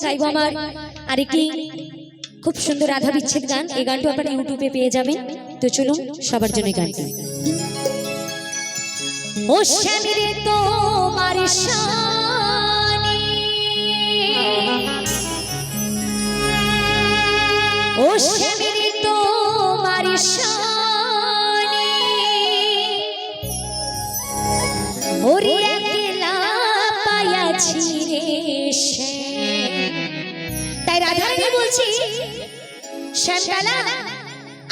গাইবো আমার আরেকটি খুব সুন্দর রাধা বিচ্ছেদ গান। এই গানটা আপনারা ইউটিউবে পেয়ে যাবেন। তো চলুন সবার জন্য গানটি। ও শ্যামরে তোমার শানে, ও শ্যামরে তোমার শানে, ওরে একলা পায়াছি রে শ্যাম। তাই রাধারানী বলছি, শ্যামকালা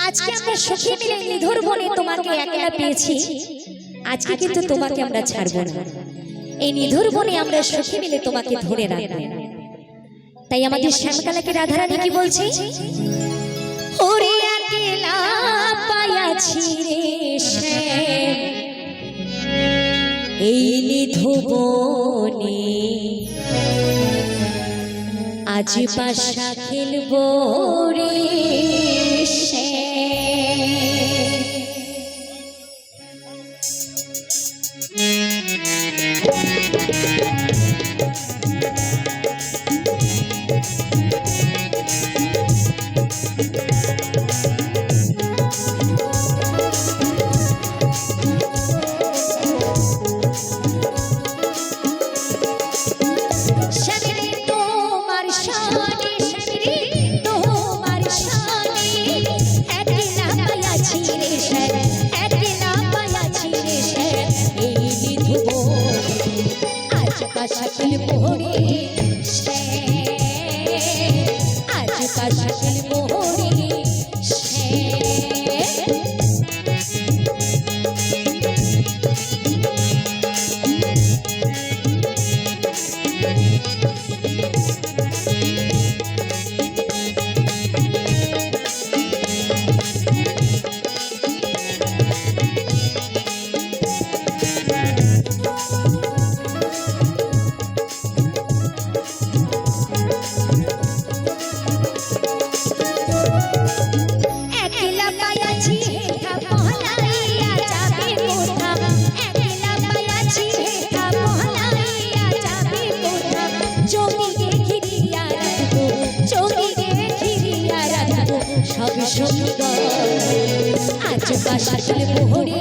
আজকে আমরা সখী মিলে নিধুর বনে তোমাকে একলা পেয়েছি, আজকে কিন্তু তোমাকে আমরা ছাড়বো না। এই নিধুর বনে আমরা সখী মিলে তোমাকে ধরে রাখবো। তাই আমাদের শ্যামকালাকে রাধারানী কি বলছে, ওরে একলা পায়াছি রে শ্যাম, এই নিধু বনে আজ পাশা খেলবো রে শ্যাম। শাকিল মোহরে আজ কা শাকিল মোহরে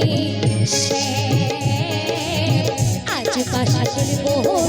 আজ কা শাকিল মোহরে আজ কা শাকিল মোহরে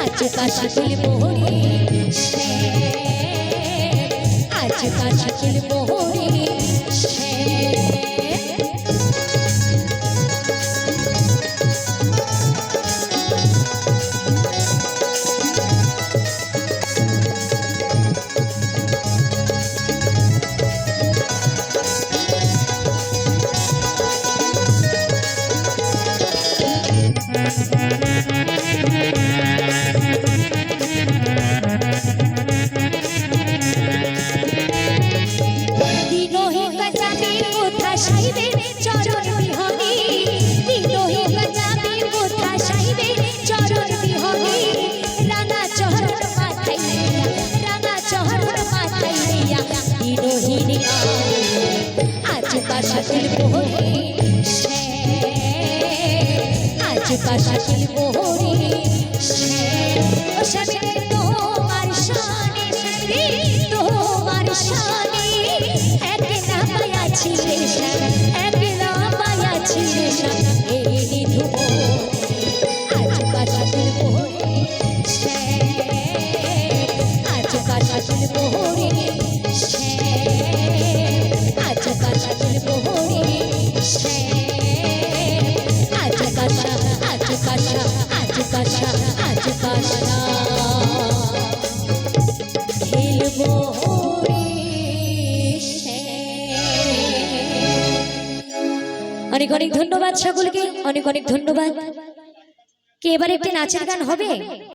আজ কা শাকিল মোহরে আজ কা শাকিল মোহরে আজ কা শাকিল মোহরে আজ কা শাকিল মোহরে ও শ্যামরে তোমার শানে তোমার শানে একলা পায়াছি রে শ্যাম একলা পায়াছি রে শ্যাম এই নিধু আজ কা শাকিল মোহরে আজ কা শাকিল মোহরে আজ কা শাকিল মোহরে আজ কা শাকিল মোহরে অনেক অনেক ধন্যবাদ সকলকে, অনেক অনেক ধন্যবাদ। কি এবারে একটি নাচের গান হবে?